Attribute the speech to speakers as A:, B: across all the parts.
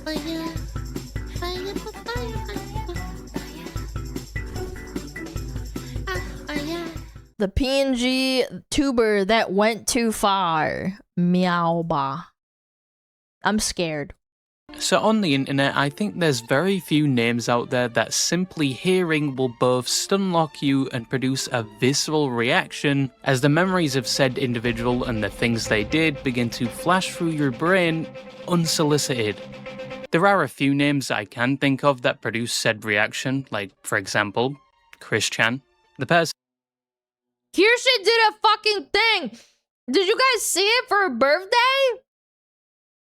A: Fire. Fire, fire. The PNGTuber that went too far. Meowbah. I'm scared.
B: So on the internet, I think there's very few names out there that simply hearing will both stunlock you and produce a visceral reaction as the memories of said individual and the things they did begin to flash through your brain unsolicited. There are a few names I can think of that produce said reaction, like, for example, Chris Chan. The person
A: Kirsche did a fucking thing! Did you guys see it for her birthday?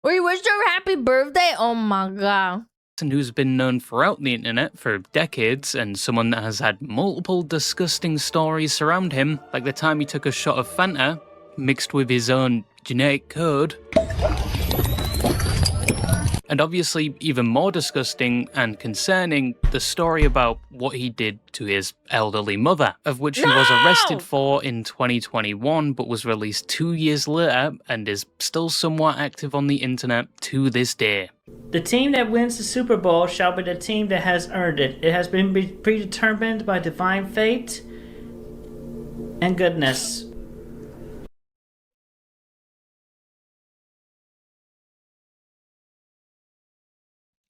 A: Where you wished her happy birthday? Oh my god.
B: who's been known throughout the internet for decades and someone that has had multiple disgusting stories surround him, like the time he took a shot of Fanta mixed with his own genetic code. And obviously, even more disgusting and concerning, the story about what he did to his elderly mother, of which he was arrested for in 2021, but was released 2 years later and is still somewhat active on the internet to this day.
C: The team that wins the Super Bowl shall be the team that has earned it. It has been predetermined by divine fate and goodness.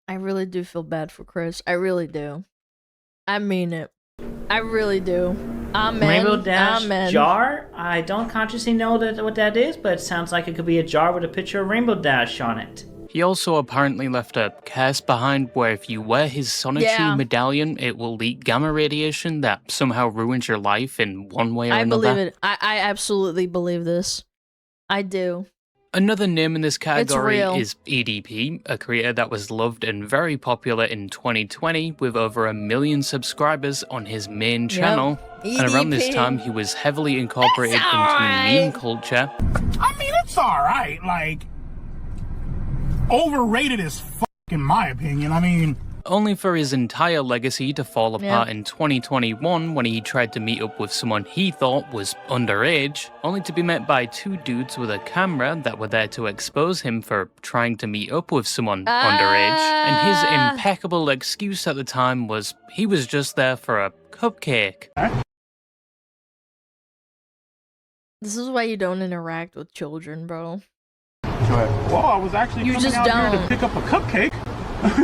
A: I really do feel bad for Chris. I really do. I mean it. I really do. Amen.
C: Rainbow Dash
A: Amen.
C: jar? I don't consciously know what that is, but it sounds like it could be a jar with a picture of Rainbow Dash on it.
B: He also apparently left a curse behind where if you wear his Sonichu medallion, it will leak gamma radiation that somehow ruins your life in one way or another.
A: I believe it. I absolutely believe this. I do.
B: Another name in this category is EDP, a creator that was loved and very popular in 2020 with over 1 million subscribers on his main channel. And around this time, he was heavily incorporated into meme culture.
D: I mean, it's alright, like, overrated as fuck in my opinion. I mean,
B: only for his entire legacy to fall apart in 2021 when he tried to meet up with someone he thought was underage, only to be met by 2 dudes with a camera that were there to expose him for trying to meet up with someone underage. And his impeccable excuse at the time was he was just there for a cupcake.
A: This is why you don't interact with children, bro.
D: well, I was actually coming out here to pick up a cupcake.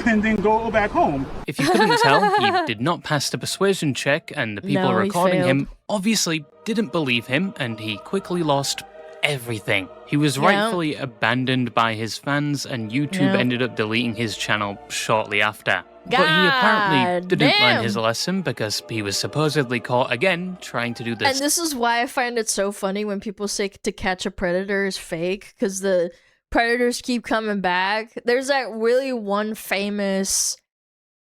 D: And then go back home.
B: If you couldn't tell, he did not pass the persuasion check, and the people recording him obviously didn't believe him, and he quickly lost everything. He was rightfully abandoned by his fans, and YouTube ended up deleting his channel shortly after. But he apparently didn't learn his lesson because he was supposedly caught again trying to do this.
A: And this is why I find it so funny when people say to catch a predator is fake, because the predators keep coming back. There's that really one famous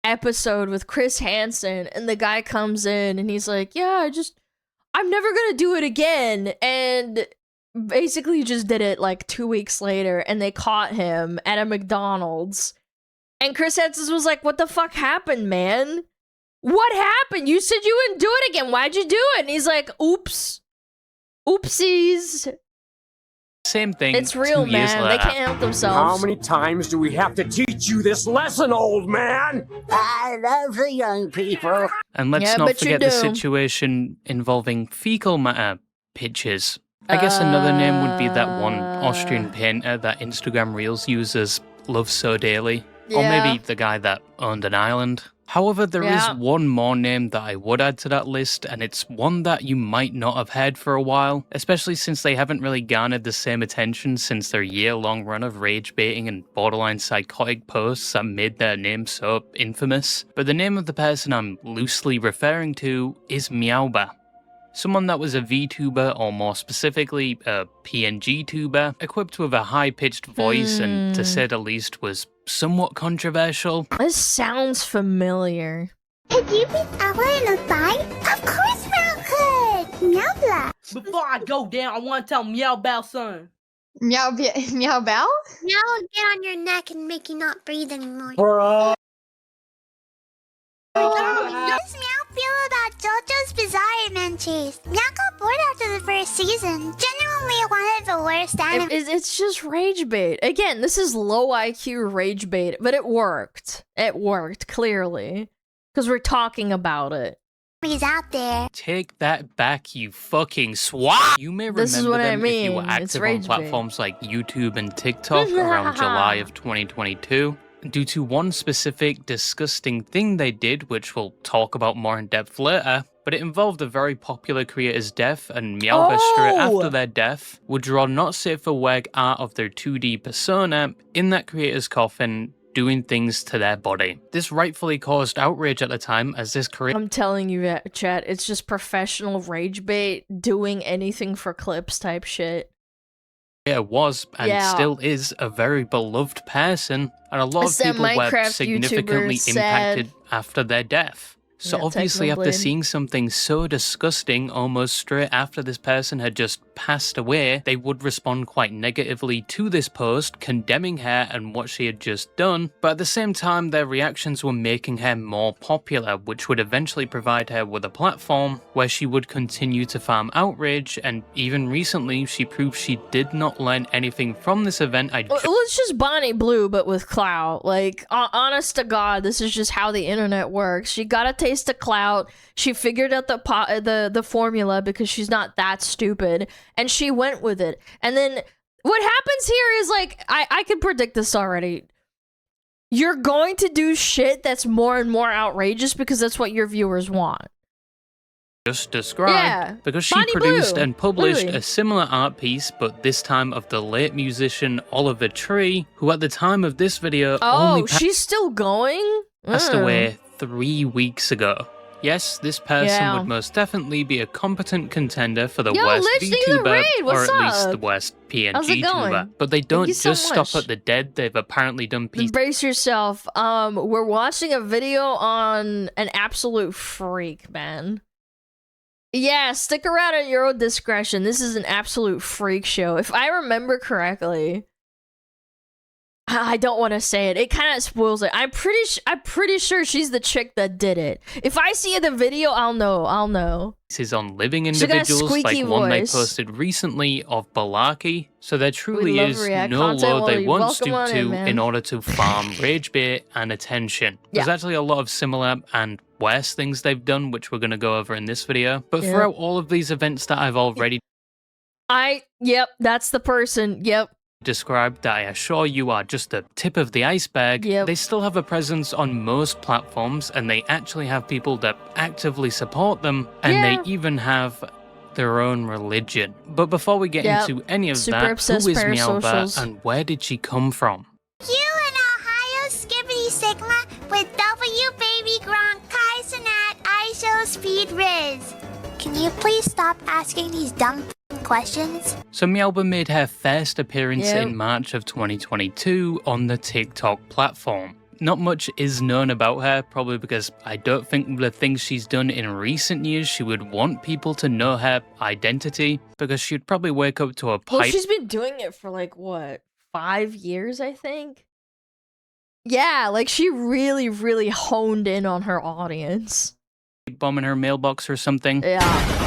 A: episode with Chris Hansen, and the guy comes in and he's like, yeah, I'm never gonna do it again. And basically just did it like 2 weeks later, and they caught him at a McDonald's. And Chris Hansen was like, what the fuck happened, man? What happened? You said you wouldn't do it again. Why'd you do it? And he's like, oops. Oopsies.
B: Same thing.
A: It's real,
B: 2 years
A: man.
B: later.
A: They can't help themselves.
E: How many times do we have to teach you this lesson, old man? I love the young people.
B: And let's not forget the situation involving fecal matter pictures. I guess another name would be that one Austrian painter that Instagram Reels users love so dearly. Or maybe the guy that owned an island. However, there is one more name that I would add to that list, and it's one that you might not have heard for a while, especially since they haven't really garnered the same attention since their year-long run of rage baiting and borderline psychotic posts that made their name so infamous. But the name of the person I'm loosely referring to is Meowbah. Someone that was a VTuber, or more specifically, a PNGTuber, equipped with a high-pitched voice and, to say the least, was somewhat controversial.
A: This sounds familiar.
F: Could you beat Ella in a fight? Of course Meow could! Meowbah!
G: Before I go down, I want to tell Meowbah something.
H: Meowbah?
F: Meow will get on your neck and make you not breathe anymore.
E: Bruh.
F: How does Meow feel about JoJo's Bizarre Adventures. Meow got bored after the first season. Genuinely one of the worst anime.
A: It's just rage bait. Again, this is low IQ rage bait, but it worked. It worked, clearly. Because we're talking about it.
F: He's out there.
B: Take that back, you fucking swat! You may remember
A: This is what I
B: them if you were
A: mean. It's
B: active on
A: rage bait.
B: platforms like YouTube and TikTok around July of 2022. Due to one specific disgusting thing they did, which we'll talk about more in depth later, but it involved a very popular creator's death, and Meowbah straight after their death would draw not safe for work art of their 2D persona in that creator's coffin, doing things to their body. This rightfully caused outrage at the time, as this creator—
A: I'm telling you, chat, it's just professional rage bait doing anything for clips type shit.
B: was and still is a very beloved person, and a lot of people were significantly impacted after their death. So obviously after seeing something so disgusting almost straight after this person had just passed away, they would respond quite negatively to this post, condemning her and what she had just done, but at the same time their reactions were making her more popular, which would eventually provide her with a platform where she would continue to farm outrage, and even recently she proved she did not learn anything from this event.
A: Well, it's just Bonnie Blue, but with clout. Like, honest to God, this is just how the internet works. She got a taste of clout. She figured out the formula because she's not that stupid, and she went with it. And then what happens here is, like, I can predict this already. You're going to do shit that's more and more outrageous because that's what your viewers want.
B: Just described, because she produced and published a similar art piece, but this time of the late musician Oliver Tree, who at the time of this video only
A: she's still going?
B: passed away 3 weeks ago. Yes, this person would most definitely be a competent contender for the worst VTuber, or at least the worst PNGTuber. But they don't just stop at the dead, they've apparently done pieces.
A: Brace yourself. We're watching a video on an absolute freak, man. Yeah, stick around at your own discretion. This is an absolute freak show. If I remember correctly, I don't want to say it. It kind of spoils it. I'm pretty sure she's the chick that did it. If I see the video, I'll know.
B: This is on living individuals, like one they posted recently of Balaki. So there truly is no low they won't stoop to in order to farm rage bait and attention. There's actually a lot of similar and worse things they've done, which we're going to go over in this video. But throughout all of these events that I've already
A: that's the person.
B: Described, that I assure you are just the tip of the iceberg, they still have a presence on most platforms, and they actually have people that actively support them, and they even have their own religion. But before we get into any of that, who is Meowbah and where did she come from?
F: You in Ohio Skibbity Sigma with W Baby Gronk Kai Sinat I Show Speed Riz. Can you please stop asking these dumb questions?
B: So Meowbah made her first appearance in March of 2022 on the TikTok platform. Not much is known about her, probably because I don't think the things she's done in recent years she would want people to know her identity, because she'd probably wake up to a pipe.
A: Well, she's been doing it for like, what, 5 years, I think? Yeah, like she really, really honed in on her audience.
B: Bomb in her mailbox or something.
A: Yeah.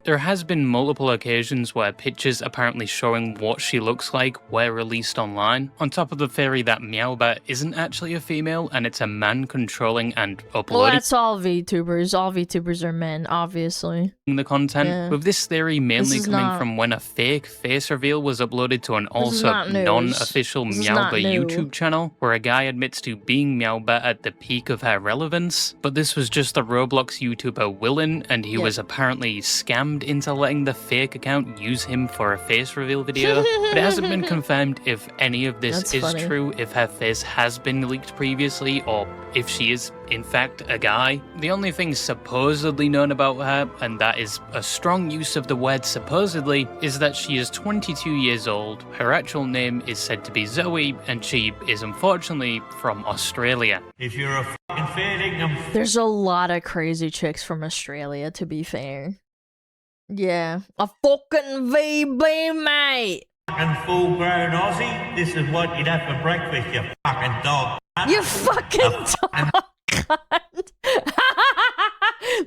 B: There has been multiple occasions where pictures apparently showing what she looks like were released online, on top of the theory that Meowbah isn't actually a female and it's a man controlling and uploading.
A: Well, that's all VTubers. All VTubers are men, obviously.
B: The content, with this theory mainly coming from when a fake face reveal was uploaded to an also non-official Meowbah YouTube channel, where a guy admits to being Meowbah at the peak of her relevance, but this was just the Roblox YouTuber Willin, and he was apparently scammed into letting the fake account use him for a face reveal video. But it hasn't been confirmed if any of this is true, if her face has been leaked previously, or if she is in fact a guy. The only thing supposedly known about her, and that is a strong use of the word supposedly, is that she is 22 years old. Her actual name is said to be Zoe, and she is unfortunately from Australia.
H: If you're a fucking fair income,
A: there's a lot of crazy chicks from Australia, to be fair. Yeah, a fucking VB, mate.
H: Fucking full-grown Aussie. This is what you'd have for breakfast, you fucking dog.
A: You fucking dog.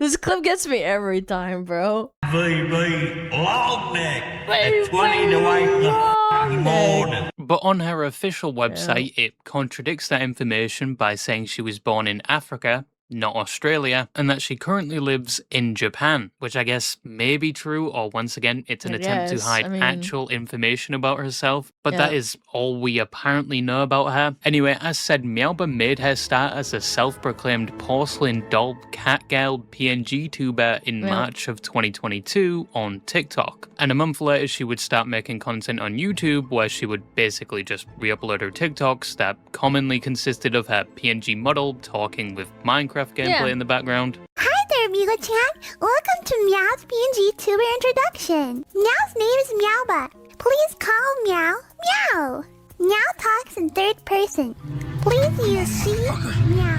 A: This clip gets me every time, bro.
H: VV long neck at 20 to 8 in the fucking morning.
B: But on her official website, it contradicts that information by saying she was born in Africa, not Australia, and that she currently lives in Japan, which I guess may be true, or once again, it's an attempt to hide actual information about herself, but that is all we apparently know about her. Anyway, as said, Meowbah made her start as a self-proclaimed porcelain doll cat girl PNGTuber in March of 2022 on TikTok, and a month later she would start making content on YouTube where she would basically just re-upload her TikToks that commonly consisted of her PNG model talking with Minecraft gameplay in the background.
F: Hi there, Migo-chan. Welcome to Meow's PNGTuber introduction. Meow's name is Meowbah. Please call Meow Meow. Meow talks in third person. Please use she, Meow.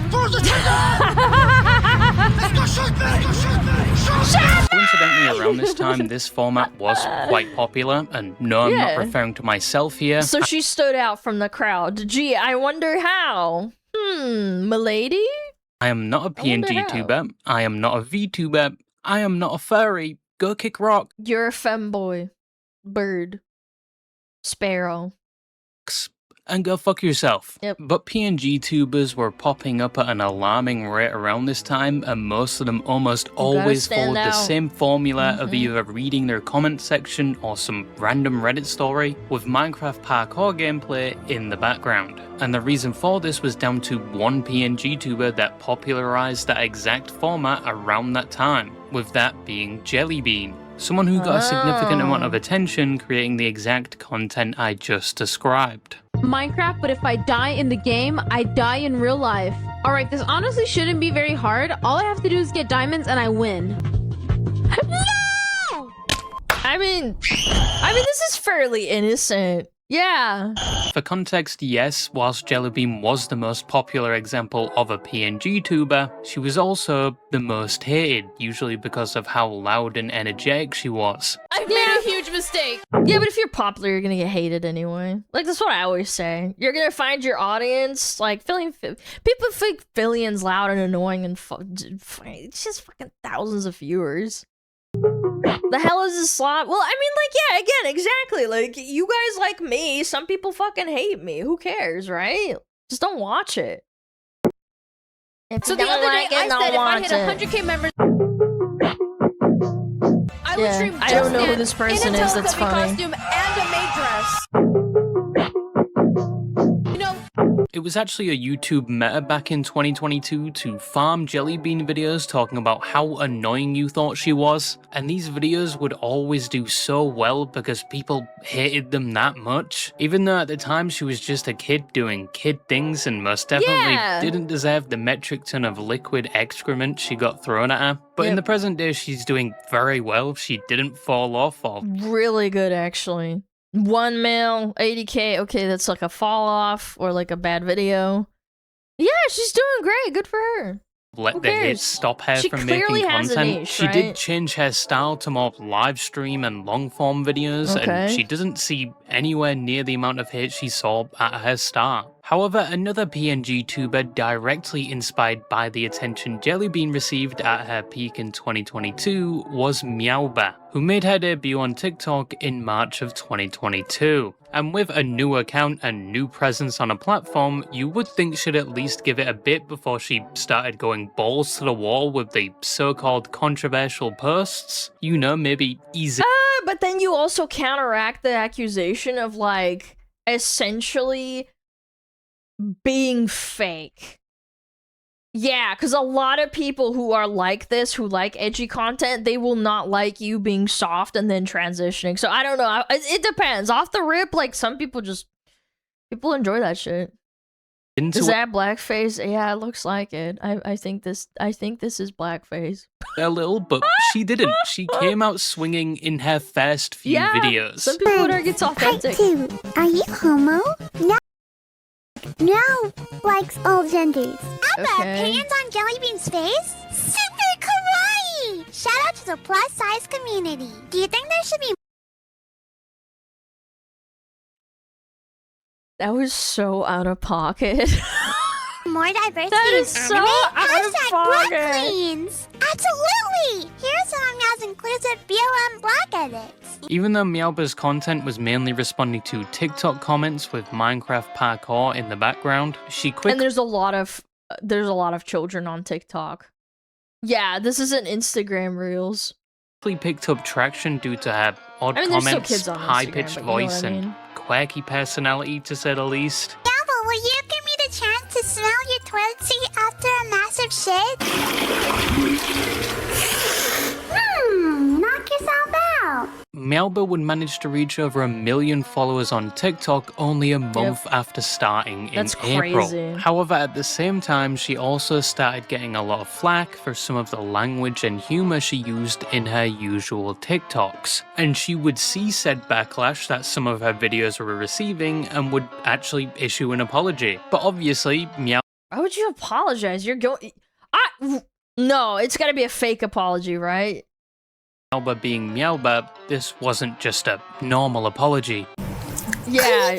B: Coincidentally, around this time, this format was quite popular, and no, I'm not referring to myself here.
A: So she stood out from the crowd. Gee, I wonder how. Milady?
B: I am not a PNGTuber, I am not a VTuber, I am not a furry. Go kick rock.
A: You're a femboy. Bird. Sparrow.
B: And go fuck yourself.
A: Yep.
B: But PNGTubers were popping up at an alarming rate around this time, and most of them almost always followed the same formula of either reading their comment section or some random Reddit story with Minecraft parkour gameplay in the background. And the reason for this was down to one PNGTuber that popularized that exact format around that time, with that being Jellybean. Someone who got a significant amount of attention creating the exact content I just described.
I: Minecraft, but if I die in the game, I die in real life. Alright, this honestly shouldn't be very hard. All I have to do is get diamonds and I win. No!
A: I mean, this is fairly innocent. Yeah.
B: For context, yes, whilst Jellybean was the most popular example of a PNGTuber, she was also the most hated, usually because of how loud and energetic she was.
I: I've made a huge mistake.
A: Yeah, but if you're popular, you're gonna get hated anyway. Like, that's what I always say. You're gonna find your audience, like, people think Fillian's loud and annoying and it's just fucking thousands of viewers. The hell is this slot? Well, I mean, like, yeah, again, exactly. Like, you guys like me, some people fucking hate me. Who cares, right? Just don't watch it.
I: So the other day, I said if I hit 100k members, I would stream
A: I don't know who this person is. That's funny.
I: Costume and a maid dress. You know.
B: It was actually a YouTube meta back in 2022 to farm Jellybean videos talking about how annoying you thought she was, and these videos would always do so well because people hated them that much, even though at the time she was just a kid doing kid things and most definitely didn't deserve the metric ton of liquid excrement she got thrown at her. But in the present day, she's doing very well. She didn't fall off or...
A: Really good, actually. 1 mil, 80k. Okay, that's like a fall off or like a bad video. Yeah, she's doing great. Good for her.
B: Let the hits stop her from making content.
A: Niche,
B: she did change her style to more live stream and long form videos, and she doesn't see anywhere near the amount of hits she saw at her start. However, another PNGTuber directly inspired by the attention Jellybean received at her peak in 2022 was Meowbah, who made her debut on TikTok in March of 2022. And with a new account and new presence on a platform, you would think she'd at least give it a bit before she started going balls to the wall with the so-called controversial posts. You know, maybe easy.
A: But then you also counteract the accusation of, like, essentially being fake. Yeah, because a lot of people who are like this, who like edgy content, they will not like you being soft and then transitioning. So I don't know. It depends. Off the rip, like, some people enjoy that shit. Is that blackface? Yeah, it looks like it. I think this is blackface.
B: A little, but she didn't. She came out swinging in her first few videos.
A: Some people would argue it's authentic.
F: Are you homo? No. No likes all genders. Opinions on Jellybean's face? Super kawaii! Shout out to the plus size community. Do you think there should be
A: That was so out of pocket.
F: more diversity
A: That is
F: in
A: so
F: anime?
A: out of pocket.
F: #BrookCleans. Absolutely! inclusive BLM block edits.
B: Even though Meowbah's content was mainly responding to TikTok comments with Minecraft parkour in the background, she quickly—
A: And there's a lot of children on TikTok. Yeah, this isn't Instagram Reels.
B: picked up traction due to her odd
A: I mean, there's still
B: comments,
A: kids on
B: high-pitched
A: Instagram, but you know
B: voice,
A: what I mean?
B: and quirky personality, to say the least.
F: Meowbah, will you give me the chance to smell your toilet seat after a massive shit? Knock yourself out.
B: Meowbah would manage to reach over 1 million followers on TikTok only a month after starting in
A: That's
B: April.
A: crazy.
B: However, at the same time, she also started getting a lot of flack for some of the language and humor she used in her usual TikToks. And she would see said backlash that some of her videos were receiving and would actually issue an apology. But obviously,
A: Why would you apologize? You're going... No, it's gotta be a fake apology, right?
B: Meowbah being Meowbah, this wasn't just a normal apology.
A: Yeah,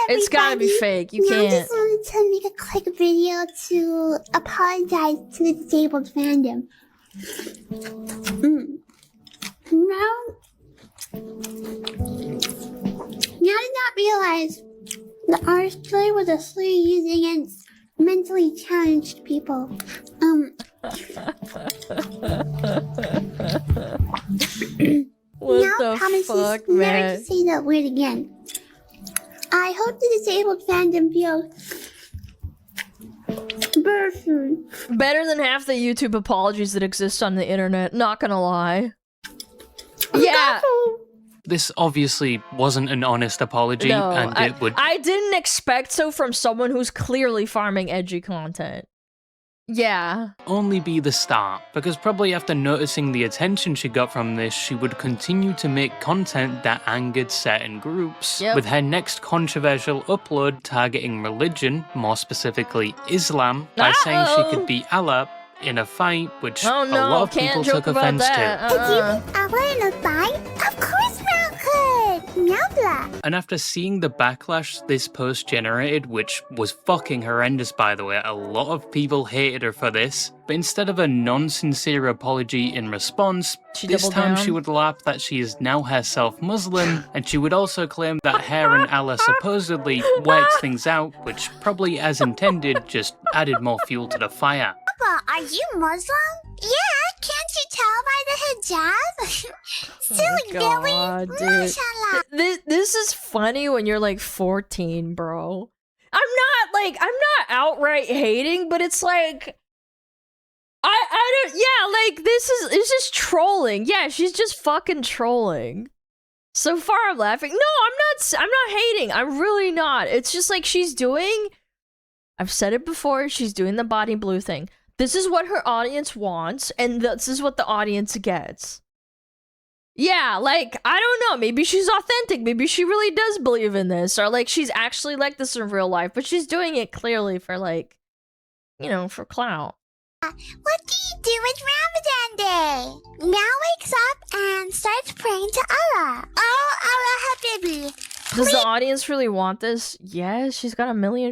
A: it's gotta be fake. You can't...
F: I just wanted to make a quick video to apologize to the disabled fandom. Now did not realize the artist truly was a slur used against mentally challenged people.
A: What
F: now
A: the
F: promises
A: fuck,
F: never
A: man?
F: to say that word again. I hope the disabled fandom feels
A: better than half the YouTube apologies that exist on the internet, not gonna lie. Yeah.
B: This obviously wasn't an honest apology,
A: No,
B: and it would
A: I didn't expect so from someone who's clearly farming edgy content. Yeah.
B: only be the start, because probably after noticing the attention she got from this, she would continue to make content that angered certain groups,
A: Yep.
B: with her next controversial upload targeting religion, more specifically Islam, by saying she could beat Allah in a fight, which
A: Oh
B: a
A: no,
B: lot of
A: can't
B: people
A: joke
B: took
A: about
B: offense
A: that.
B: to.
F: I want in a fight? Of course Mel could! Meowbah!
B: And after seeing the backlash this post generated, which was fucking horrendous by the way, a lot of people hated her for this, but instead of a non-sincere apology in response, this
A: doubled
B: time
A: down.
B: she would laugh that she is now herself Muslim, and she would also claim that her and Allah supposedly worked things out, which probably as intended just added more fuel to the fire.
F: Meowbah, are you Muslim? Yeah, can't you tell by the hijab? Silly Billy!
A: God, dude.
F: Mashallah!
A: This is funny when you're like 14, bro. I'm not outright hating, but it's like I don't, yeah, like it's just trolling. Yeah, she's just fucking trolling. So far I'm laughing. No, I'm not hating. I'm really not. It's just like she's doing, I've said it before, she's doing the body blue thing. This is what her audience wants, and this is what the audience gets. Yeah, like, I don't know, maybe she's authentic, maybe she really does believe in this, or like she's actually like this in real life, but she's doing it clearly for like, you know, for clout.
F: What do you do with Ramadan Day? Meow wakes up and starts praying to Allah. Oh, Allah Habibi.
A: Does the audience really want this? Yes, she's got a million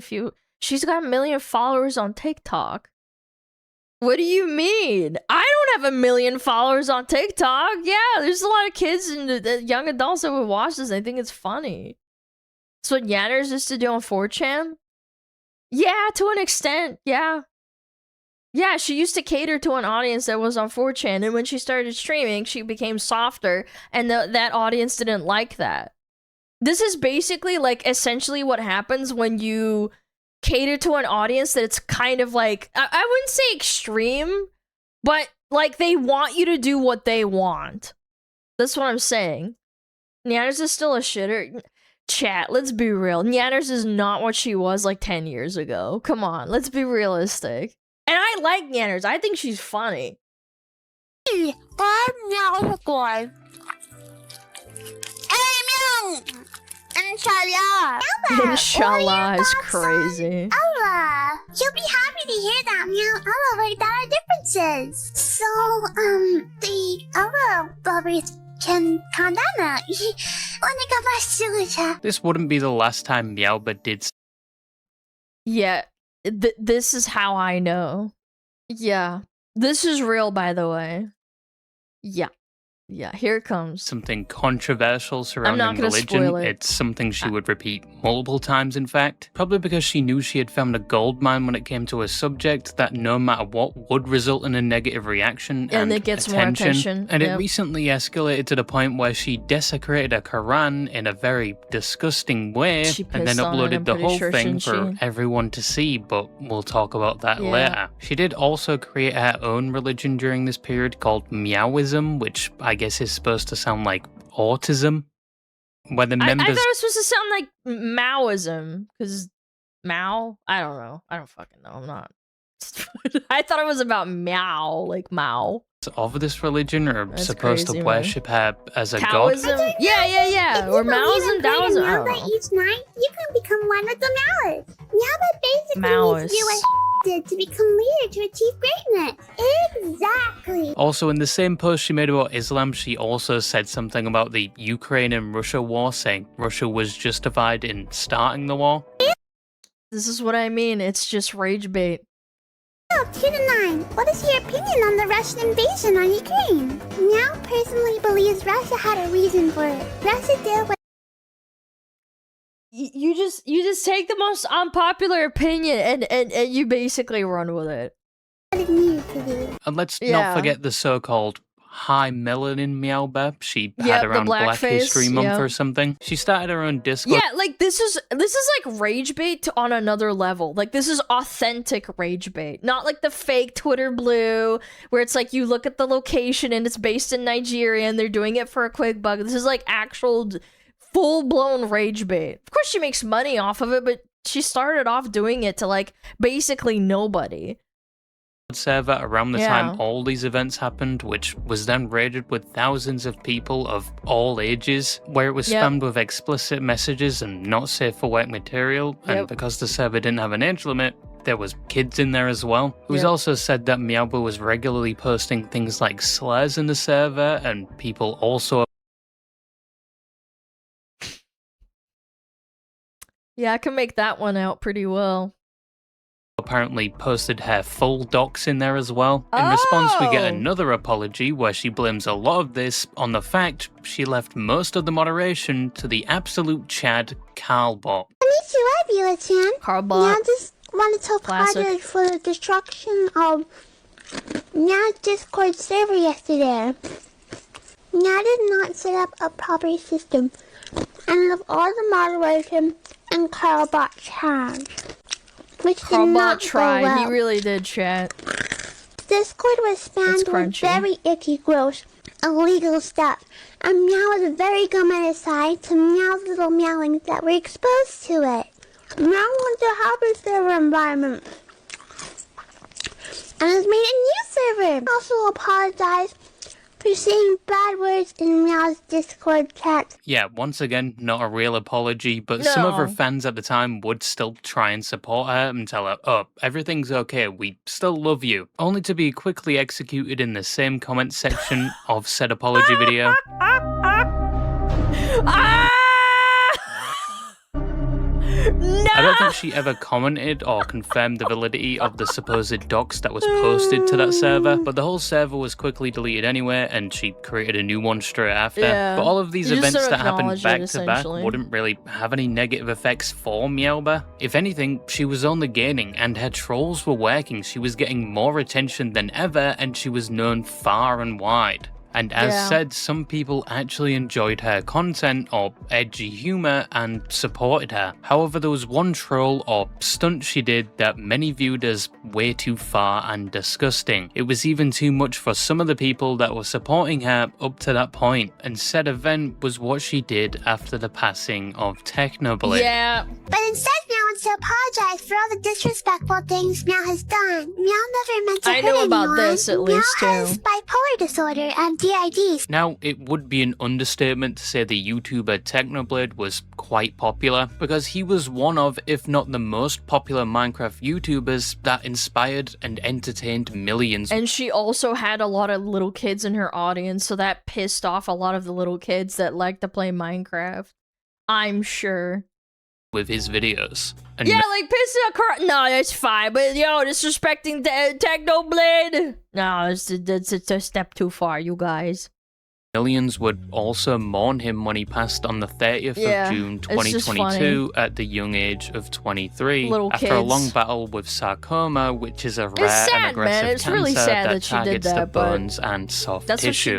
A: followers on TikTok. What do you mean? I don't have 1 million followers on TikTok. Yeah, there's a lot of kids and young adults that would watch this. I think it's funny. That's what Yanners used to do on 4chan. Yeah, to an extent. Yeah. Yeah, she used to cater to an audience that was on 4chan. And when she started streaming, she became softer. And that audience didn't like that. This is basically like essentially what happens when you cater to an audience that it's kind of like, I wouldn't say extreme, but like they want you to do what they want. That's what I'm saying. Nyanners is still a shitter. Chat, let's be real. Nyanners is not what she was like 10 years ago. Come on, let's be realistic. And I like Nyanners. I think she's funny.
F: I'm Meow Boy. Hey, Meow! Inshallah.
A: Inshallah is crazy.
F: Allah. You'll be happy to hear that, Meow. Allah worked out our differences. So, the Allah lovers can condemn it.
B: This wouldn't be the last time Meowbah did.
A: Yeah, this is how I know. Yeah, this is real, by the way. Yeah. Yeah, here it comes.
B: Something controversial surrounding
A: gonna
B: religion.
A: spoil it.
B: It's something she would repeat multiple times, in fact. Probably because she knew she had found a gold mine when it came to a subject that no matter what would result in a negative reaction and
A: it gets more attention.
B: And it recently escalated to the point where she desecrated a Quran in a very disgusting way and then uploaded the whole thing for everyone to see, but we'll talk about that later. She did also create her own religion during this period called Meowism, which I guess is supposed to sound like autism, where the members...
A: I thought it was supposed to sound like Maoism, because Mao? I don't know. I don't fucking know. I'm not... I thought it was about Meow, like Mao.
B: Of this religion are supposed to worship her as a
A: Taoism?
B: god.
A: Yeah. Or Maoism, Taoism. I don't know.
F: Each night, you can become one with the Maoists. Meowbah basically needs to do what did to become leader to achieve greatness. Exactly.
B: Also, in the same post she made about Islam, she also said something about the Ukraine and Russia war, saying Russia was justified in starting the war.
A: This is what I mean. It's just rage bait.
F: 2 to 9. What is your opinion on the Russian invasion on Ukraine? Meow personally believes Russia had a reason for it. Russia did what
A: you just take the most unpopular opinion and you basically run with it.
F: it needed to do.
B: And let's not forget the so-called high melanin Meowbah she had around Black History Month or something. She started her own Discord.
A: Yeah, like this is like rage bait on another level. Like this is authentic rage bait, not like the fake Twitter blue where it's like you look at the location and it's based in Nigeria and they're doing it for a quick buck. This is like actual full-blown rage bait. Of course she makes money off of it, but she started off doing it to like basically nobody.
B: Server around the time all these events happened, which was then raided with thousands of people of all ages, where it was spammed with explicit messages and not safe for work material, and because the server didn't have an age limit, there was kids in there as well. It was also said that Meowbah was regularly posting things like slurs in the server, and people also...
A: Yeah, I can make that one out pretty well.
B: Apparently posted her full docs in there as well. In response, we get another apology where she blames a lot of this on the fact she left most of the moderation to the absolute Chad Carlbot.
F: Carlbot. Meow just wanted to apologize for the destruction of Meow's Discord server yesterday. Meow did not set up a proper system and left all the moderation and Carlbot Chad. Which did not go well.
A: He really did, chat.
F: Discord was spammed with very icky, gross, illegal stuff, and Meow was very gummed to Meow's little meowings that were exposed to it. Meow wants to help his server environment and has made a new server. Also apologize for saying bad words in Meow's Discord chat.
B: Yeah, once again, not a real apology, but some of her fans at the time would still try and support her and tell her, oh, everything's okay, we still love you. Only to be quickly executed in the same comment section of said apology video.
A: No!
B: I don't think she ever commented or confirmed the validity of the supposed docs that was posted to that server, but the whole server was quickly deleted anyway, and she created a new one straight after. But all of these events that happened back to back wouldn't really have any negative effects for Meowbah. If anything, she was only gaining, and her trolls were working. She was getting more attention than ever, and she was known far and wide. And as said, some people actually enjoyed her content or edgy humor and supported her. However, there was one troll or stunt she did that many viewed as way too far and disgusting. It was even too much for some of the people that were supporting her up to that point, and said event was what she did after the passing of Technoblade.
F: Yeah. But instead, Meow wants to apologize for all the disrespectful things Meow has done. Meow never meant to hurt anyone.
A: I know about this at least too.
F: Meow has bipolar disorder and DIDs.
B: Now, it would be an understatement to say the YouTuber Technoblade was quite popular, because he was one of, if not the most popular Minecraft YouTubers that inspired and entertained millions.
A: And she also had a lot of little kids in her audience, so that pissed off a lot of the little kids that like to play Minecraft. I'm sure.
B: With his videos. And
A: yeah, like pissing a car. No, that's fine. But yo, disrespecting Technoblade. No, that's a step too far, you guys.
B: Millions would also mourn him when he passed on the 30th of June 2022 at the young age of 23 after a long battle with sarcoma, which is a rare and aggressive cancer that targets the bones and soft tissue.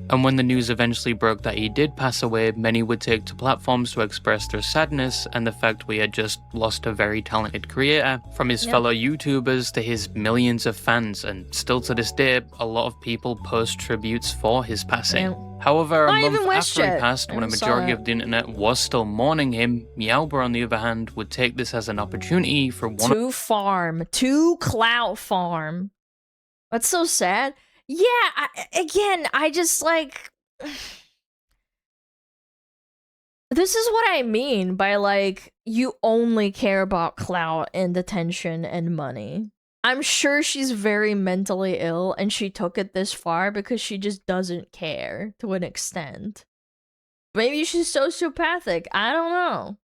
B: And when the news eventually broke that he did pass away, many would take to platforms to express their sadness and the fact we had just lost a very talented creator, from his fellow YouTubers to his millions of fans, and still to this day, a lot of people post tributes for his passing. However, a month after he passed, when a majority of the internet was still mourning him, Meowbah, on the other hand, would take this as an opportunity for
A: to clout farm. That's so sad. Yeah, I just like... This is what I mean by, like, you only care about clout and attention and money. I'm sure she's very mentally ill and she took it this far because she just doesn't care to an extent. Maybe she's sociopathic. I don't know.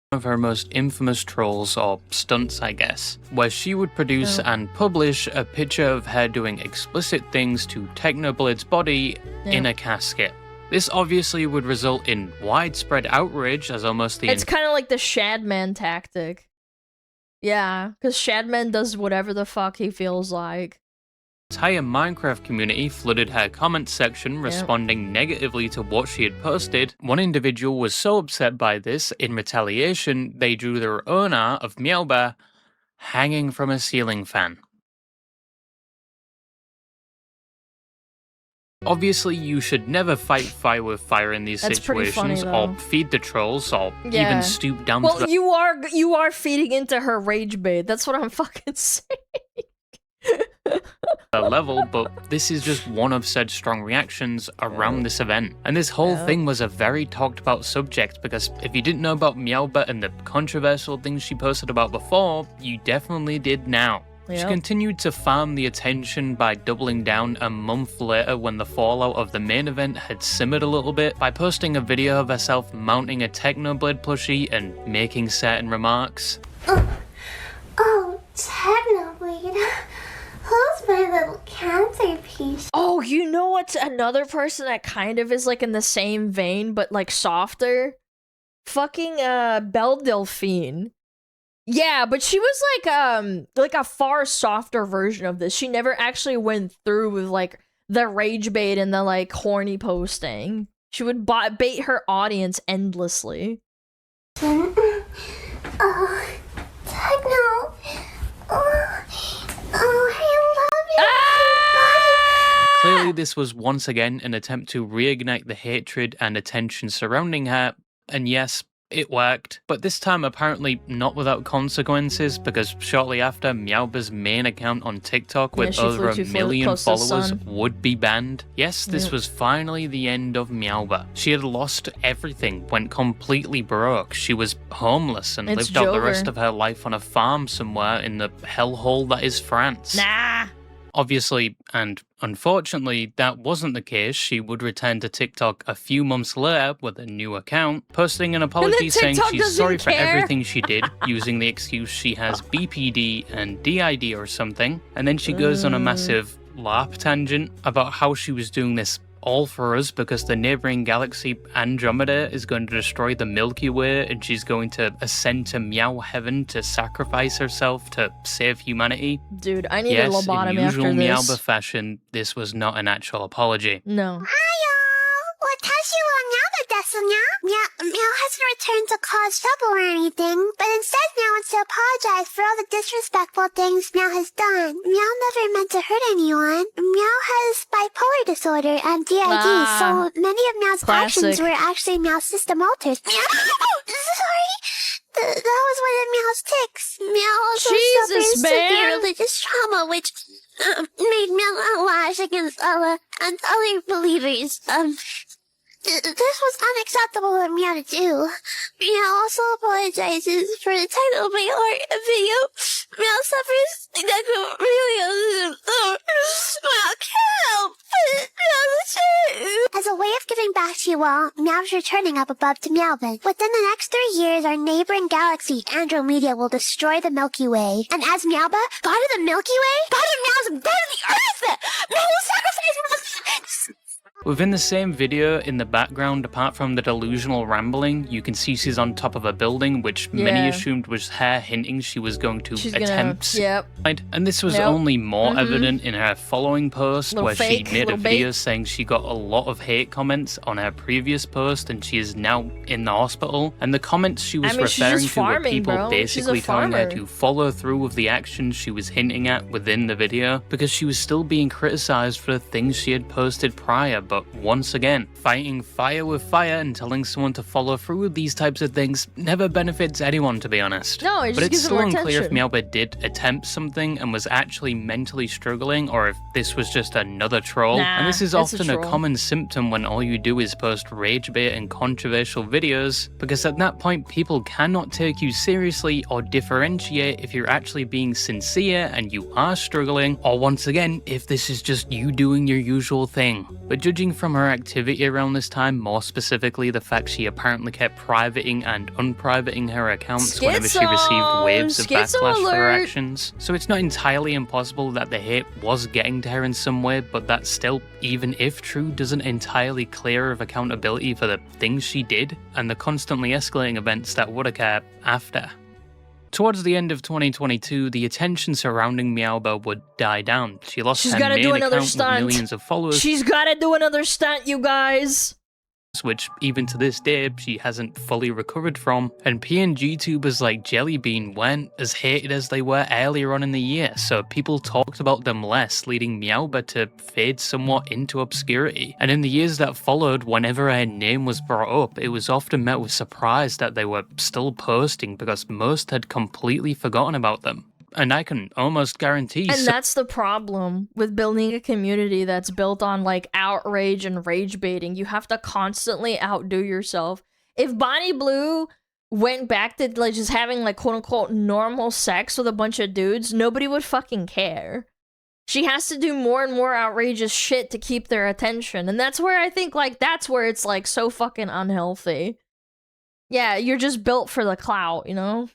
B: One of her most infamous trolls, or stunts I guess, where she would produce and publish a picture of her doing explicit things to Technoblade's body in a casket. This obviously would result in widespread outrage as almost the...
A: It's kind of like the Shadman tactic. Yeah, because Shadman does whatever the fuck he feels like.
B: The entire Minecraft community flooded her comment section, responding negatively to what she had posted. One individual was so upset by this, in retaliation, they drew their own art of Meowbah hanging from a ceiling fan. Obviously, you should never fight fire with fire in these situations, or feed the trolls, or even stoop down to the...
A: you are feeding into her rage bait. That's what I'm fucking saying.
B: level, but this is just one of said strong reactions around this event. And this whole thing was a very talked about subject, because if you didn't know about Meowbah and the controversial things she posted about before, you definitely did now. She continued to farm the attention by doubling down a month later when the fallout of the main event had simmered a little bit by posting a video of herself mounting a Technoblade plushie and making certain remarks.
F: Oh, Technoblade. Who's my little cancer piece?
A: Oh, you know what's another person that kind of is like in the same vein but like softer? Fucking Belle Delphine. Yeah, but she was like a far softer version of this. She never actually went through with like the rage bait and the like horny posting. She would bait her audience endlessly.
F: Oh, Techno. Oh, I love you.
A: Ah!
B: Clearly, this was once again an attempt to reignite the hatred and attention surrounding her, and yes, it worked, but this time apparently not without consequences, because shortly after, Meowbah's main account on TikTok with over 1 million followers would be banned. Yes, this was finally the end of Meowbah. She had lost everything, went completely broke. She was homeless and lived out the rest of her life on a farm somewhere in the hellhole that is France.
A: Nah!
B: Obviously, and unfortunately, that wasn't the case. She would return to TikTok a few months later with a new account, posting an apology saying she's sorry for everything she did, using the excuse she has BPD and DID or something, and then she goes on a massive LARP tangent about how she was doing this all for us because the neighboring galaxy Andromeda is going to destroy the Milky Way and she's going to ascend to Meow Heaven to sacrifice herself to save humanity.
A: Dude, I need a lobotomy after this.
B: In usual Meowbah fashion, this was not an actual apology.
A: No.
F: Meow hasn't returned to cause trouble or anything, but instead Meow wants to apologize for all the disrespectful things Meow has done. Meow never meant to hurt anyone. Meow has bipolar disorder and DID, so many of Meow's actions were actually Meow's system alters. Sorry. That was one of Meow's tics. Meow also suffers severe religious trauma, which made Meow lash against Allah and other believers. This was unacceptable for Meow to do. Meow also apologizes for the title of my art video. Meow suffers necrophilia. Meow can't help it. As a way of giving back to you all, Meow's returning up above to Meowbah. Within the next 3 years, our neighboring galaxy, Andromeda, will destroy the Milky Way. And as Meowbah, god of the Milky Way, god of Meow's, god of the Earth, Meow will sacrifice
B: Within the same video, in the background, apart from the delusional rambling, you can see she's on top of a building, which many assumed was her hinting she was going to attempt suicide. And this was only more evident in her following post, where she made a video saying she got a lot of hate comments on her previous post, and she is now in the hospital. And the comments she was referring to were people basically telling her to follow through with the actions she was hinting at within the video, because she was still being criticized for the things she had posted prior. But once again, fighting fire with fire and telling someone to follow through with these types of things never benefits anyone, to be honest.
A: No, it just
B: but it's
A: gives
B: still
A: them more
B: unclear if
A: attention.
B: Meowbah did attempt something and was actually mentally struggling, or if this was just another troll.
A: Nah,
B: and this is
A: it's a
B: often a
A: troll.
B: common symptom when all you do is post rage bait and controversial videos, because at that point people cannot take you seriously or differentiate if you're actually being sincere and you are struggling, or once again, if this is just you doing your usual thing. But judging from her activity around this time, more specifically the fact she apparently kept privating and unprivating her accounts whenever she received waves of backlash for her actions. So it's not entirely impossible that the hate was getting to her in some way, but that still, even if true, doesn't entirely clear her of accountability for the things she did and the constantly escalating events that would occur after. Towards the end of 2022, the attention surrounding Meowbah would die down. She lost her main account with millions of followers.
A: She's gotta do another stunt, you guys.
B: Which, even to this day, she hasn't fully recovered from. And PNGTubers like Jellybean weren't as hated as they were earlier on in the year, so people talked about them less, leading Meowbah to fade somewhat into obscurity. And in the years that followed, whenever her name was brought up, it was often met with surprise that they were still posting, because most had completely forgotten about them. And I can almost guarantee.
A: And that's the problem with building a community that's built on like outrage and rage baiting. You have to constantly outdo yourself. If Bonnie Blue went back to like just having like quote unquote normal sex with a bunch of dudes, nobody would fucking care. She has to do more and more outrageous shit to keep their attention. And that's where I think like that's where it's like so fucking unhealthy. Yeah, you're just built for the clout, you know?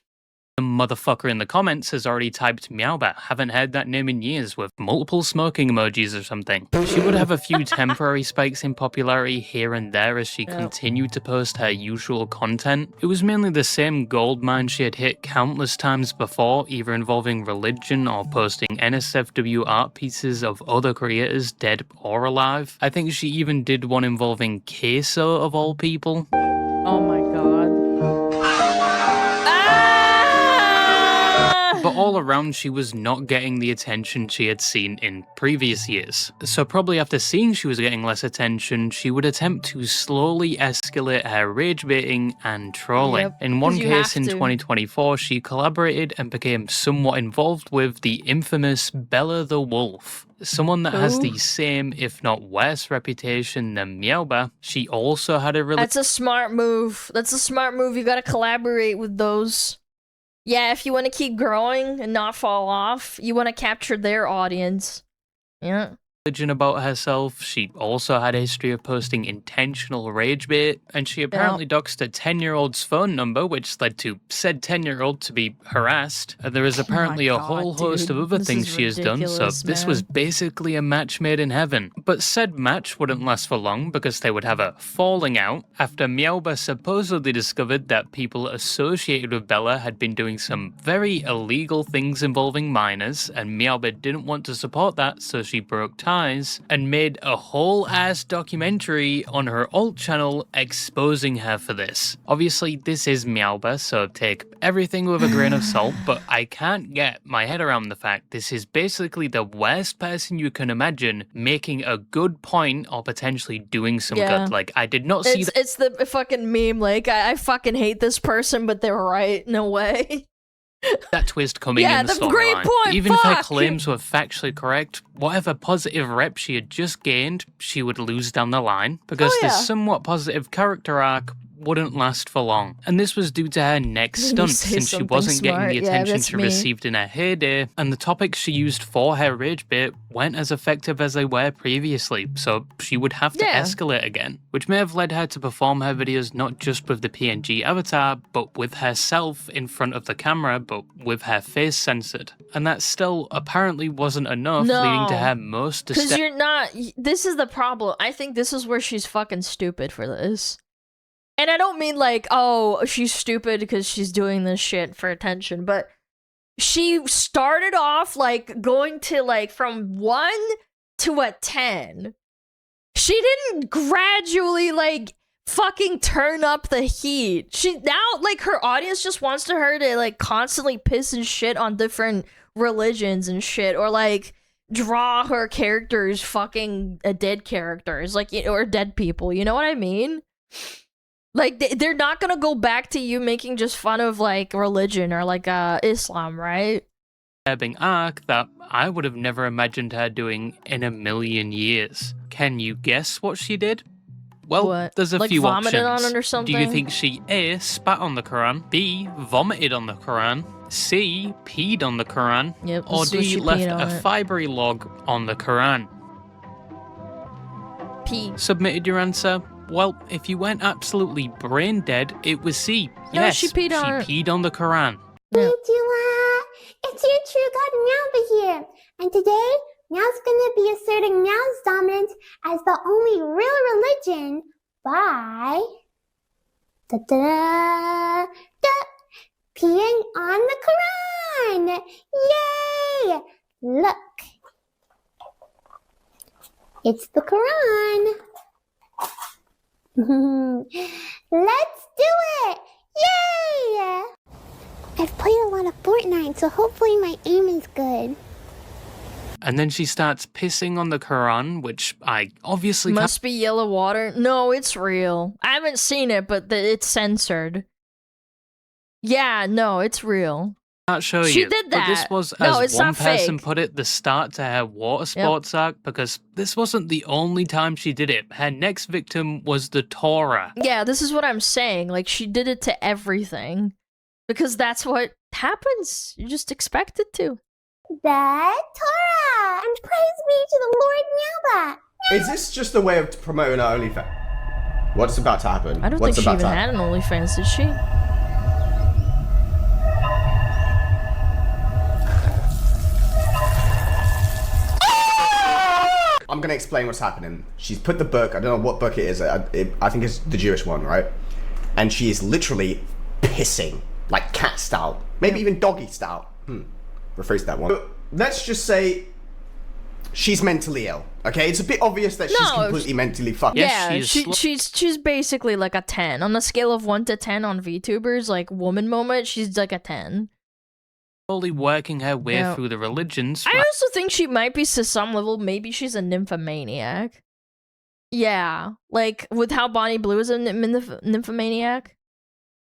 B: The motherfucker in the comments has already typed Meowbah. Haven't heard that name in years, with multiple smoking emojis or something. She would have a few temporary spikes in popularity here and there as she continued to post her usual content. It was mainly the same gold mine she had hit countless times before, either involving religion or posting NSFW art pieces of other creators, dead or alive. I think she even did one involving Queso of all people.
A: Oh my god.
B: But all around, she was not getting the attention she had seen in previous years. So probably after seeing she was getting less attention, she would attempt to slowly escalate her rage baiting and trolling. In one case in 2024, she collaborated and became somewhat involved with the infamous Bella the Wolf. Someone that has the same, if not worse, reputation than Meowbah. She also had a
A: That's a smart move. That's a smart move. You gotta collaborate with those. Yeah, if you want to keep growing and not fall off, you want to capture their audience. Yeah.
B: Religion about herself. She also had a history of posting intentional rage bait, and she apparently doxed a 10-year-old's phone number, which led to said 10-year-old to be harassed. There is apparently a whole host of other things she has done, so this was basically a match made in heaven. But said match wouldn't last for long, because they would have a falling out after Meowbah supposedly discovered that people associated with Bella had been doing some very illegal things involving minors, and Meowbah didn't want to support that, so she broke ties and made a whole ass documentary on her alt channel exposing her for this. Obviously, this is Meowbah, so take everything with a grain of salt, but I can't get my head around the fact this is basically the worst person you can imagine making a good point or potentially doing some good. Like, I did not see that.
A: It's the fucking meme, like, I fucking hate this person, but they're right. No way.
B: That twist coming in the storyline. Even if her claims were factually correct, whatever positive rep she had just gained, she would lose down the line, because this somewhat positive character arc wouldn't last for long. And this was due to her next stunt, since she wasn't getting the attention she received in her heyday, and the topics she used for her rage bait weren't as effective as they were previously, so she would have to escalate again, which may have led her to perform her videos not just with the PNG avatar, but with herself in front of the camera, but with her face censored. And that still apparently wasn't enough, leading to her most
A: because you're not. This is the problem. I think this is where she's fucking stupid for this. And I don't mean like, oh, she's stupid because she's doing this shit for attention, but she started off like going to like from 1 to a 10. She didn't gradually like fucking turn up the heat. She now like her audience just wants her to like constantly piss and shit on different religions and shit, or like draw her characters fucking dead characters, like, or dead people, you know what I mean? Like, they're not gonna go back to you making just fun of, like, religion or, like, Islam, right?
B: Disturbing arc that I would have never imagined her doing in a million years. Can you guess what she did? Well, there's a few options.
A: Vomited on it or something?
B: Do you think she A, spat on the Quran, B, vomited on the Quran, C, peed on the Quran, or D, left a fibery log on the Quran?
A: P.
B: Submitted your answer? Well, if you went absolutely brain dead, it was C.
A: No,
B: yes,
A: she peed
B: on the Quran.
F: VTuber, it's your true god Meowbah here, and today Meow's gonna be asserting Meow's dominance as the only real religion by peeing on the Quran. Yay! Look, it's the Quran. Let's do it! Yay! I've played a lot of Fortnite, so hopefully my aim is good.
B: And then she starts pissing on the Quran, which I obviously
A: must be yellow water. No, it's real. I haven't seen it, but it's censored. Yeah, no, it's real.
B: Can't show you.
A: She did that.
B: But this was,
A: no,
B: as one person
A: fake.
B: put it, the start to her water sports arc, because this wasn't the only time she did it. Her next victim was the Torah.
A: Yeah, this is what I'm saying. Like, she did it to everything. Because that's what happens. You just expect it to.
F: The Torah! And praise be to the Lord Meowbah!
J: Is this just a way of promoting her OnlyFans? What's about to happen?
A: I don't think she even had an OnlyFans, did she?
J: I'm going to explain what's happening. She's put the book, I don't know what book it is, I think it's the Jewish one, right? And she is literally pissing, like cat style, maybe even doggy style. Rephrase that one. But let's just say she's mentally ill, okay? It's a bit obvious that she's completely mentally fucked.
A: Yeah, she's basically like a 10. On the scale of 1 to 10 on VTubers, like woman moment, she's like a 10.
B: Slowly working her way through the religions.
A: I also think she might be to some level, maybe she's a nymphomaniac. Yeah, like with how Bonnie Blue is a nymphomaniac.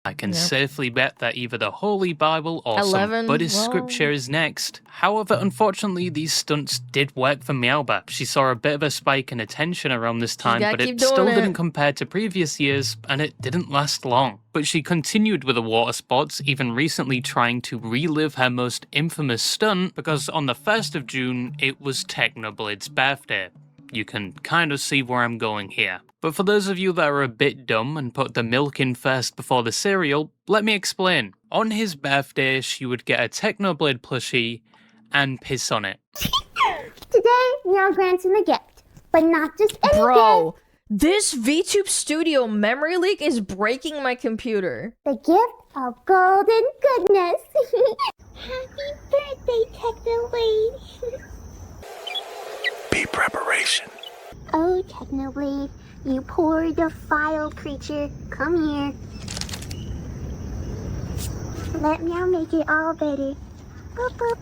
B: I can safely bet that either the Holy Bible or some Buddhist scripture is next. However, unfortunately, these stunts did work for Meowbah. She saw a bit of a spike in attention around this time, but it still didn't compare to previous years, and it didn't last long. But she continued with the water sports, even recently trying to relive her most infamous stunt, because on the 1st of June, it was Technoblade's birthday. You can kind of see where I'm going here. But for those of you that are a bit dumb and put the milk in first before the cereal, let me explain. On his birthday, she would get a Technoblade plushie and piss on it.
F: Today, Meow grants him a gift, but not just any
A: Bro, this VTube Studio memory leak is breaking my computer.
F: The gift of golden goodness. Happy birthday, Technoblade.
H: Be preparation.
F: Oh, Technoblade, you poor defiled creature, come here. Let Meow make it all better. Boop, boop.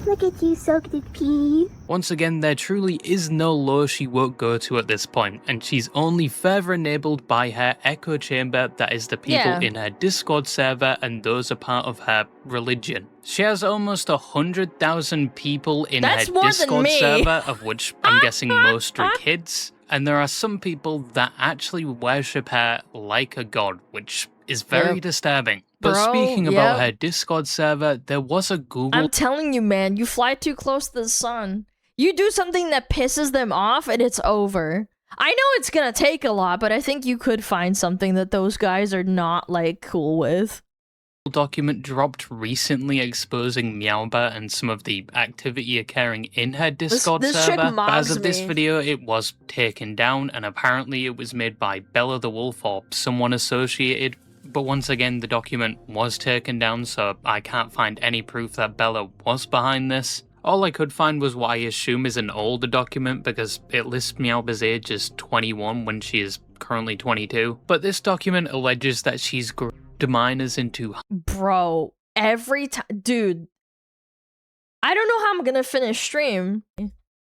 F: Look at you soaked in pee.
B: Once again, there truly is no low she won't go to at this point, and she's only further enabled by her echo chamber, that is the people in her Discord server, and those are part of her religion. She has almost 100,000 people in her Discord server, of which I'm guessing most are kids. And there are some people that actually worship her like a god, which is very disturbing. But speaking about her Discord server, there was a Google...
A: I'm telling you, man, you fly too close to the sun. You do something that pisses them off and it's over. I know it's gonna take a lot, but I think you could find something that those guys are not, like, cool with.
B: Document dropped recently exposing Meowbah and some of the activity occurring in her Discord server. But as of this video, it was taken down, and apparently it was made by Bella the Wolf or someone associated. But once again, the document was taken down, so I can't find any proof that Bella was behind this. All I could find was what I assume is an older document, because it lists Meowbah's age as 21 when she is currently 22. But this document alleges that she's groomed minors into...
A: Bro, every time... Dude, I don't know how I'm gonna finish stream.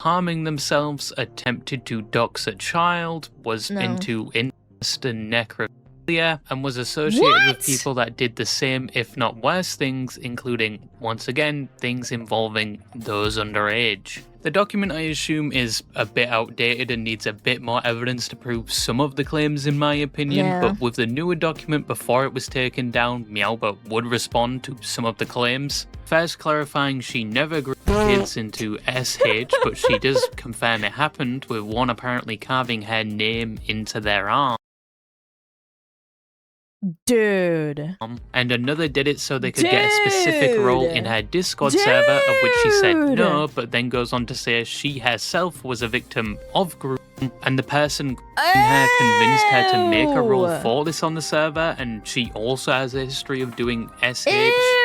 B: Harming themselves, attempted to dox a child, was into incest and necrophilia, and was associated with people that did the same, if not worse things, including, once again, things involving those underage. The document, I assume, is a bit outdated and needs a bit more evidence to prove some of the claims, in my opinion, but with the newer document before it was taken down, Meowbah would respond to some of the claims. First clarifying she never grew kids into SH, but she does confirm it happened, with one apparently carving her name into their arm.
A: Dude.
B: And another did it so they could get a specific role in her Discord server, of which she said no, but then goes on to say she herself was a victim of grooming, and the person grooming her convinced her to make a role for this on the server, and she also has a history of doing SH,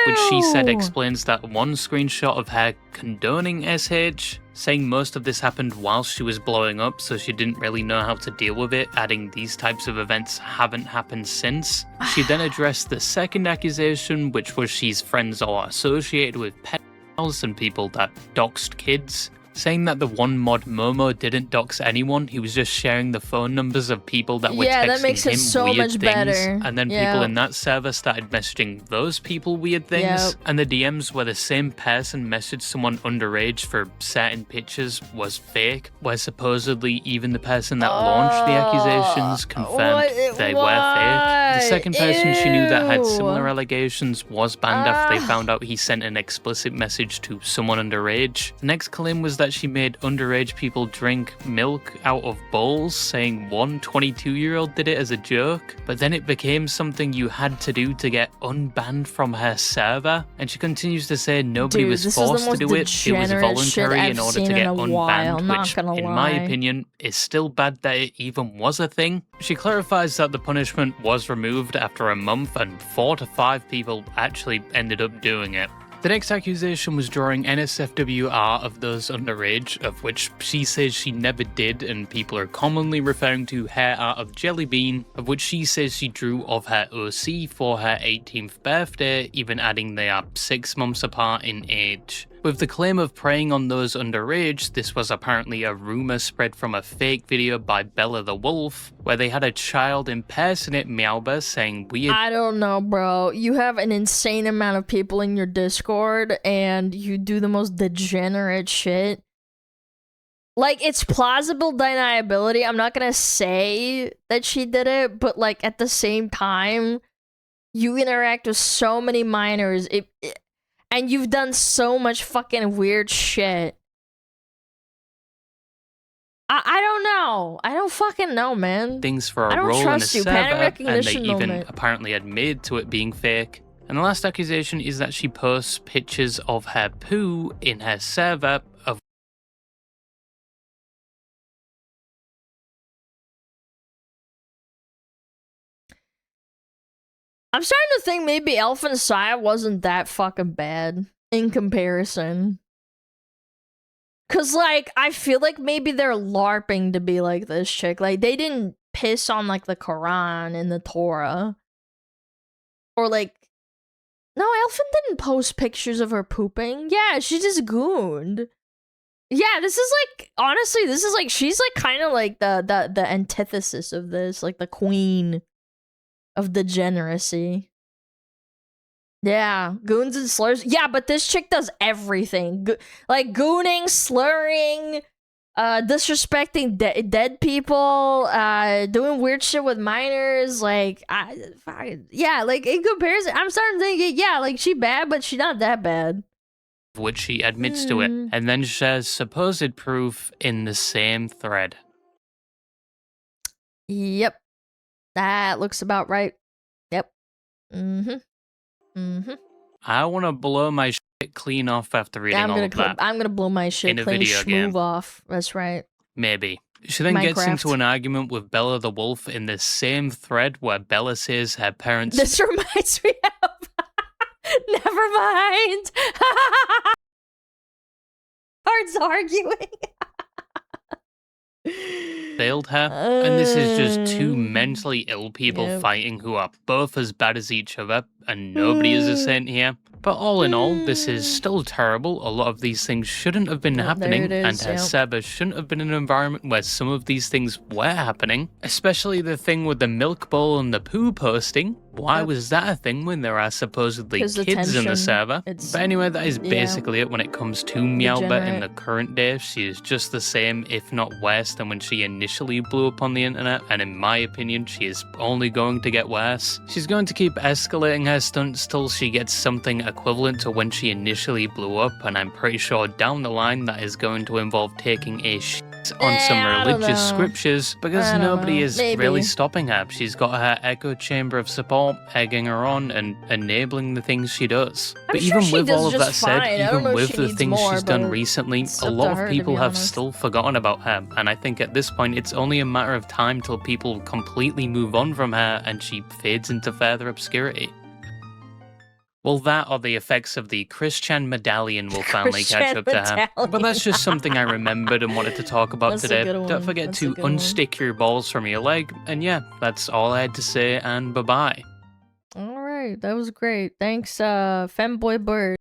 B: which she said explains that one screenshot of her condoning SH, saying most of this happened while she was blowing up, so she didn't really know how to deal with it, adding these types of events haven't happened since. She then addressed the second accusation, which was she's friends or associated with pedophiles and people that doxed kids, saying that the one mod Momo didn't dox anyone, he was just sharing the phone numbers of people that were texting
A: that makes it
B: him
A: so
B: weird
A: much
B: things,
A: better.
B: and then people in that server started messaging those people weird things, and the DMs where the same person messaged someone underage for certain pictures was fake, where supposedly even the person that launched the accusations confirmed they were fake. The second person she knew that had similar allegations was banned after they found out he sent an explicit message to someone underage. The next claim was that she made underage people drink milk out of bowls, saying one 22-year-old did it as a joke, but then it became something you had to do to get unbanned from her server, and she continues to say nobody was forced to do it, it was voluntary in order to get unbanned, which, in my opinion, is still bad that it even was a thing. She clarifies that the punishment was removed after a month and 4 to 5 people actually ended up doing it. The next accusation was drawing NSFWR of those underage, of which she says she never did, and people are commonly referring to hair art of Jellybean, of which she says she drew of her OC for her 18th birthday, even adding they are 6 months apart in age. With the claim of preying on those underage, this was apparently a rumour spread from a fake video by Bella the Wolf, where they had a child impersonate Meowbah saying weird—
A: I don't know, bro. You have an insane amount of people in your Discord, and you do the most degenerate shit. Like, it's plausible deniability. I'm not gonna say that she did it, but, like, at the same time, you interact with so many minors, and you've done so much fucking weird shit. I don't know. I don't fucking know, man.
B: Things for a role in a server, and they even apparently admitted to it being fake. And the last accusation is that she posts pictures of her poo in her server of
A: I'm starting to think maybe Elf and Saya wasn't that fucking bad in comparison. Cause, like, I feel like maybe they're LARPing to be like this chick. Like, they didn't piss on, like, the Quran and the Torah. Or, like... No, Elfin didn't post pictures of her pooping. Yeah, she just gooned. Yeah, this is, like... Honestly, this is, like... She's, like, kind of, like, the antithesis of this. Like, the queen of degeneracy. Yeah, goons and slurs. Yeah, but this chick does everything. Like gooning, slurring, disrespecting dead people, doing weird shit with minors, like, yeah, like, in comparison, I'm starting to think, yeah, like, she bad, but she not that bad.
B: Which she admits to it, and then shares supposed proof in the same thread.
A: Yep. That looks about right. Yep.
B: I want to blow my shit clean off after reading all of that.
A: I'm gonna blow my shit
B: in a
A: clean
B: video game.
A: off. That's right.
B: Maybe. She then gets into an argument with Bella the Wolf in the same thread where Bella says her parents...
A: This reminds me of... Never mind. Hearts arguing.
B: failed her, and this is just two mentally ill people fighting who are both as bad as each other, and nobody is a saint here. But all in all, this is still terrible. A lot of these things shouldn't have been happening, and her server shouldn't have been an environment where some of these things were happening, especially the thing with the milk bowl and the poo posting. Why was that a thing when there are supposedly kids in the server? But anyway, that is basically it when it comes to Meowbah in the current day. She is just the same, if not worse, than when she initially blew up on the internet, and in my opinion, she is only going to get worse. She's going to keep escalating her stunts till she gets something equivalent to when she initially blew up, and I'm pretty sure down the line that is going to involve taking a shit on some religious scriptures, because nobody is really stopping her. She's got her echo chamber of support egging her on and enabling the things she does. But even with all of that said, even with the things she's done recently, a lot of people have still forgotten about her, and I think at this point it's only a matter of time till people completely move on from her and she fades into further obscurity. Well, that or the effects of the Christian medallion will finally catch up to her. But that's just something I remembered and wanted to talk about today. Don't forget to unstick your balls from your leg. And yeah, that's all I had to say, and bye-bye.
A: All right, that was great. Thanks, Femboy Bird.